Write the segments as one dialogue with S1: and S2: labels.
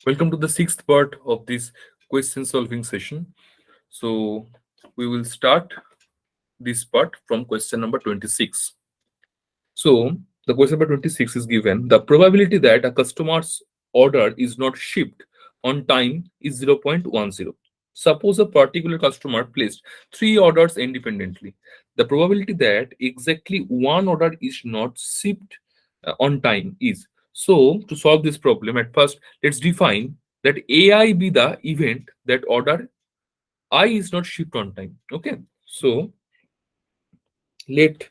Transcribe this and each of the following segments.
S1: Welcome to the sixth part of this question solving session. So we will start this part from question number 26. So the question number 26 is given: the probability that a customer's order is not shipped on time is 0.10. Suppose a particular customer placed three orders independently. The probability that exactly one order is not shipped on time is. So to solve this problem, at first let's define that AI be the event that order I is not shipped on time. Okay. So let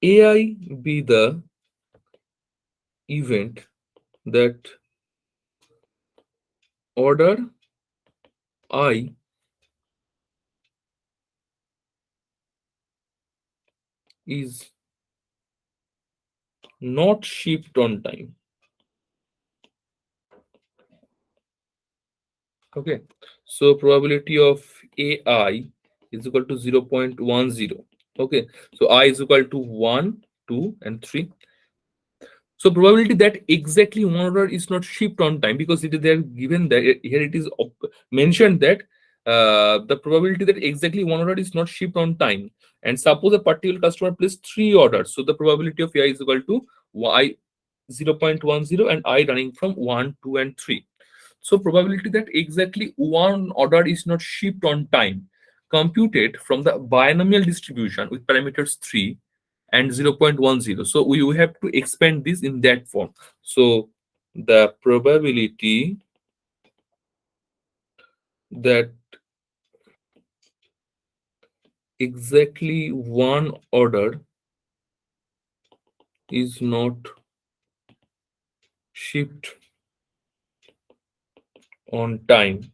S1: AI be the event that order I is not shipped on time. Okay. So probability of AI is equal to 0.10. Okay. So I is equal to 1, 2, and 3. So probability that exactly one order is not shipped on time, because it is there given that here it is mentioned that the probability that exactly one order is not shipped on time, and suppose a particular customer placed three orders, so the probability of AI is equal to y 0.10 and I running from 1, 2, and 3. So probability that exactly one order is not shipped on time computed from the binomial distribution with parameters 3 and 0.10. So we have to expand this in that form. So the probability that exactly one order is not shipped on time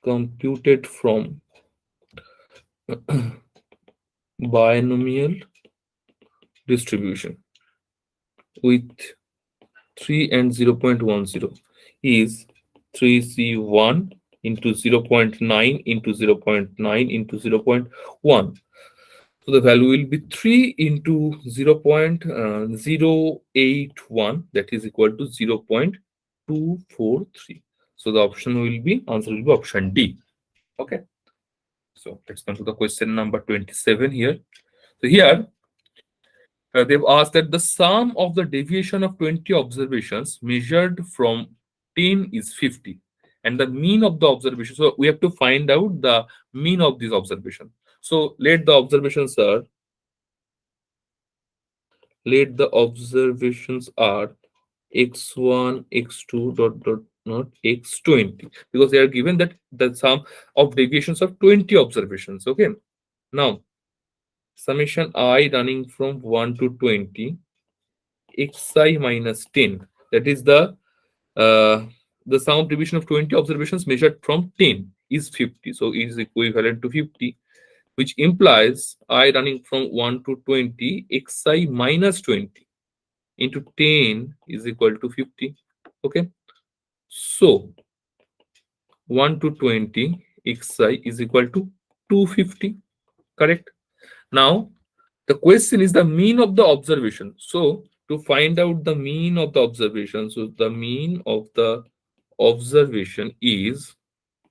S1: computed from binomial distribution with 3 and 0.10 is 3C1 into 0.9 into 0.9 into 0.1. So the value will be 3 into 0.081, that is equal to 0.243. So the option will be, answer will be option D. Okay. So let's come to the question number 27 here. So here they've asked that the sum of the deviation of 20 observations measured from 10 is 50, and the mean of the observation. So we have to find out the mean of this observation. So let the observations are x1 x2 dot dot not x20, because they are given that the sum of deviations of 20 observations. Okay. Now summation I running from 1 to 20 xi minus 10, that is uh, the sum of deviation of 20 observations measured from 10 is 50, so is equivalent to 50, which implies I running from 1 to 20 xi minus 20 into 10 is equal to 50. Okay. So 1 to 20 xi is equal to 250. Correct. Now the question is the mean of the observation. So to find out the mean of the observation, so the mean of the observation is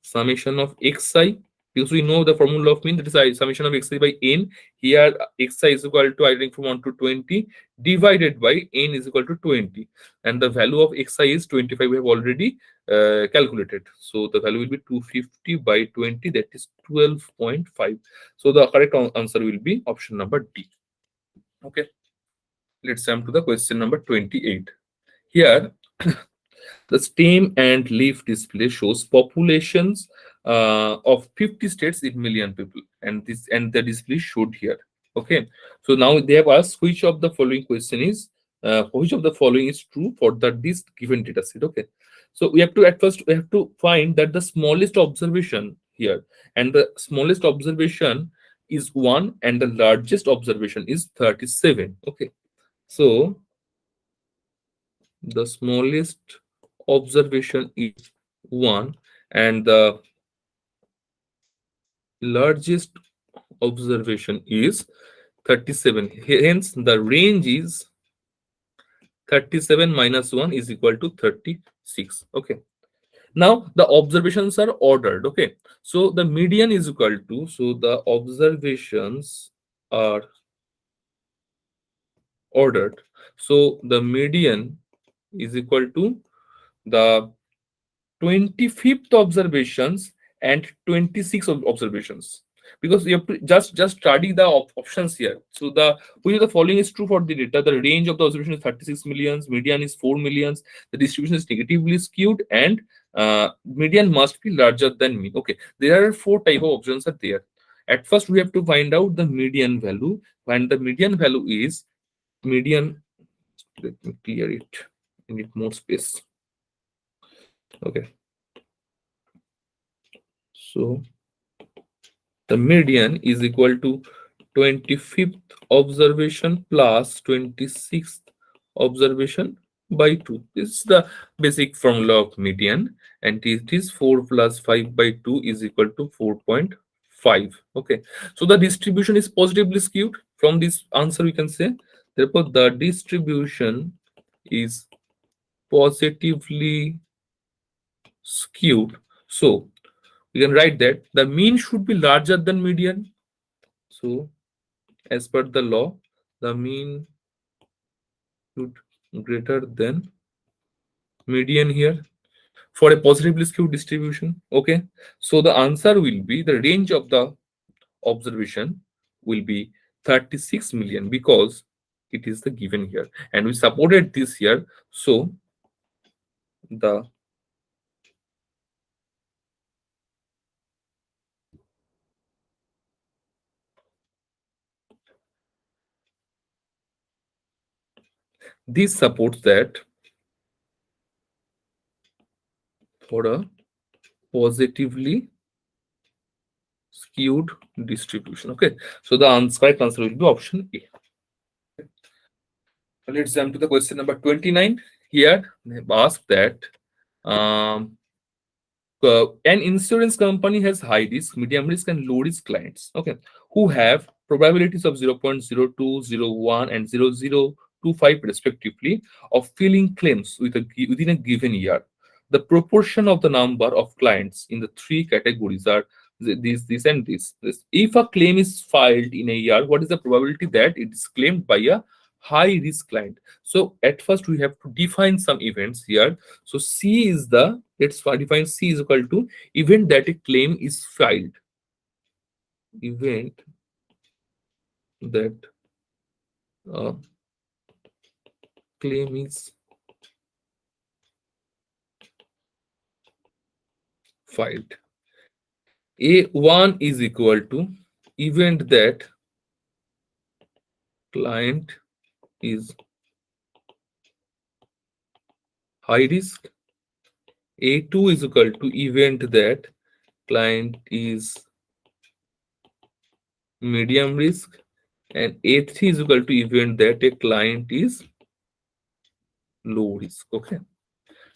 S1: summation of xi, because we know the formula of mean, that is summation of xi by n. Here xi is equal to, I think, from 1 to 20 divided by n is equal to 20, and the value of xi is 25. We have already calculated, so the value will be 250 by 20, that is 12.5. So the correct answer will be option number D. Okay, let's jump to the question number 28. Here the stem and leaf display shows populations of 50 states in million people, and the display showed here. Okay, so now they have asked which of the following question is which of the following is true for this given data set. Okay, so we have to, at first we have to find that the smallest observation here, and the smallest observation is 1 and the largest observation is 37. Okay, so the smallest observation is 1 and the largest observation is 37. Hence the range is 37 minus 1 is equal to 36. Okay. Now the observations are ordered. Okay. So the median is equal to, so the observations are ordered. So the median is equal to the 25th observations and 26 observations, because you have to just study the options here. So the which of the following is true for the data: the range of the observation is 36 millions, median is 4 millions, the distribution is negatively skewed, and median must be larger than mean. Okay, there are four type of options are there. At first we have to find out the median value, and the median value is median. Let me clear it. I need more space. Okay, so the median is equal to 25th observation plus 26th observation by 2. This is the basic formula of median, and it is 4 plus 5 by 2 is equal to 4.5. Okay, so the distribution is positively skewed. From this answer we can say, therefore the distribution is positively skewed. So we can write that the mean should be larger than median. So as per the law, the mean should greater than median here for a positively skewed distribution. Okay, so the answer will be, the range of the observation will be 36 million, because it is the given here and we supported this here. So the this supports that for a positively skewed distribution. Okay, so the correct answer will be option A. Let's jump to the question number 29. Here they ask that um, an insurance company has high risk, medium risk, and low risk clients. Okay, who have probabilities of 0.02, 0.01, and 0.025 respectively of filing claims within a given year. The proportion of the number of clients in the three categories are this, and this. If a claim is filed in a year, what is the probability that it is claimed by a high risk client? So at first we have to define some events here. So C is the, let's define C is equal to event that a claim is filed. Event that a claim is filed. A1 is equal to event that client is high risk. A2 is equal to event that client is medium risk, and A3 is equal to event that a client is low risk. Okay.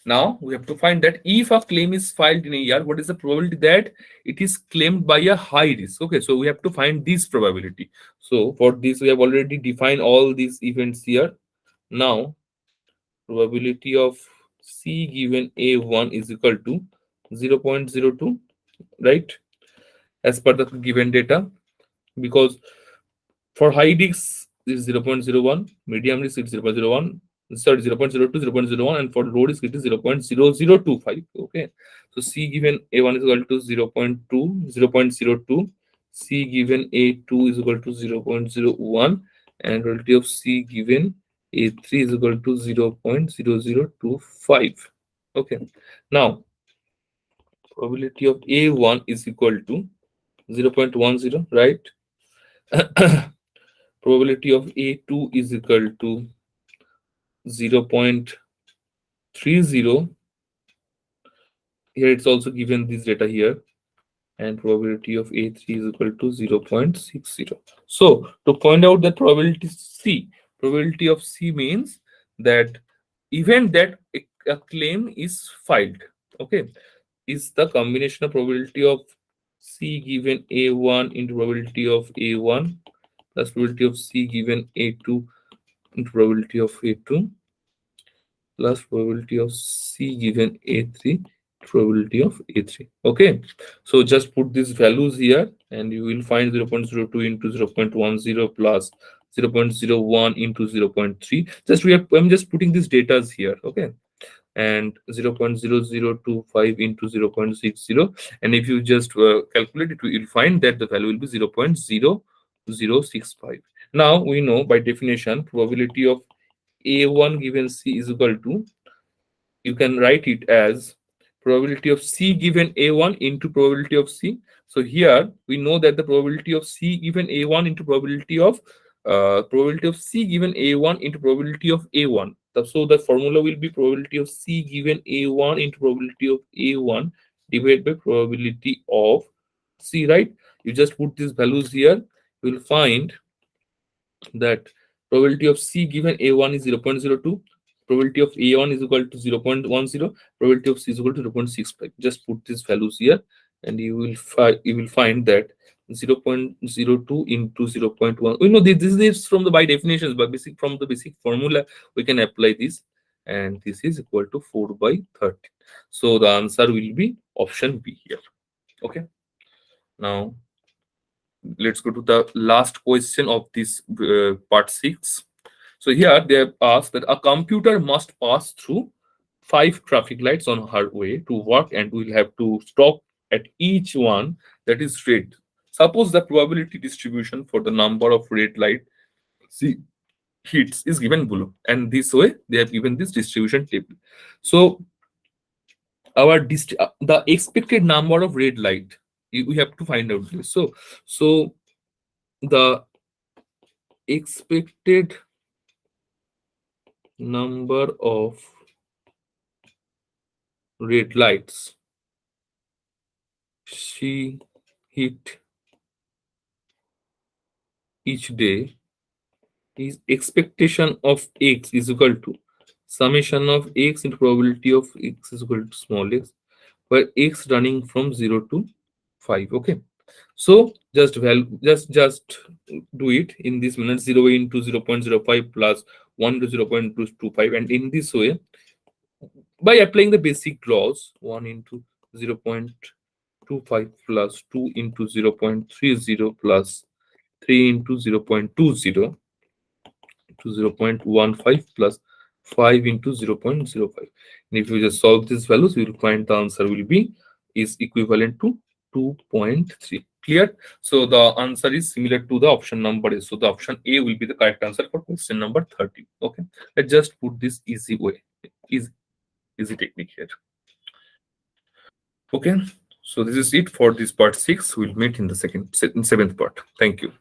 S1: Now we have to find that if a claim is filed in a year, what is the probability that it is claimed by a high risk? Okay, so we have to find this probability. So for this, we have already defined all these events here. Now, probability of C given A1 is equal to 0.02, right? As per the given data, because for high risk is 0.01, medium risk is 0.01, sorry, 0.02, 0.01, and for low risk it is 0.0025. Okay, so C given A1 is equal to 0.2, 0.02, C given A2 is equal to 0.01, and probability of C given A3 is equal to 0.0025. Okay, now probability of A1 is equal to 0.10, right? Probability of A2 is equal to 0.30. Here it's also given this data here, and probability of A3 is equal to 0.60. So to point out that probability of C means that event that a claim is filed, okay, is the combination of probability of C given A1 into probability of A1 plus probability of C given A2 into probability of A2. plus probability of C given A3, probability of A3. Okay, so just put these values here and you will find 0.02 into 0.10 plus 0.01 into 0.3. Just I'm just putting these datas here. Okay, and 0.0025 into 0.60, and if you just calculate it, you'll find that the value will be 0.0065. Now we know by definition probability of a1 given C is equal to, you can write it as probability of C given A1 into probability of C. So here we know that the probability of C given A1 into probability of C given A1 into probability of A1. So the formula will be probability of C given A1 into probability of A1 divided by probability of C, right? You just put these values here, you will find that probability of C given A1 is 0.02, probability of A1 is equal to 0.10, probability of C is equal to 0.65. Just put these values here and you will find that 0.02 into 0.1. We know this is from the by definitions, but basic from the basic formula we can apply this, and this is equal to 4 by 30. So the answer will be option B here. Okay. Now let's go to the last question of this part 6. So here they have asked that a computer must pass through 5 traffic lights on her way to work and will have to stop at each one that is red. Suppose the probability distribution for the number of red light see hits is given below, and this way they have given this distribution table. So the expected number of red light, we have to find out this. So the expected number of red lights she hit each day is expectation of x is equal to summation of x into probability of x is equal to small x, where x running from 0 to 5. Okay, so just do it in this manner: 0 into 0.05 plus 1 to 0.225, and in this way by applying the basic laws, 1 into 0.25 plus 2 into 0.30 plus 3 into 0.20 to 0.15 plus 5 into 0.05. And if you just solve these values, you will find the answer will be is equivalent to 2.3. Clear? So the answer is similar to the option number A. So the option A will be the correct answer for question number 30. Okay. Let's just put this easy way. Easy technique here. Okay. So this is it for this part 6. We'll meet in the seventh part. Thank you.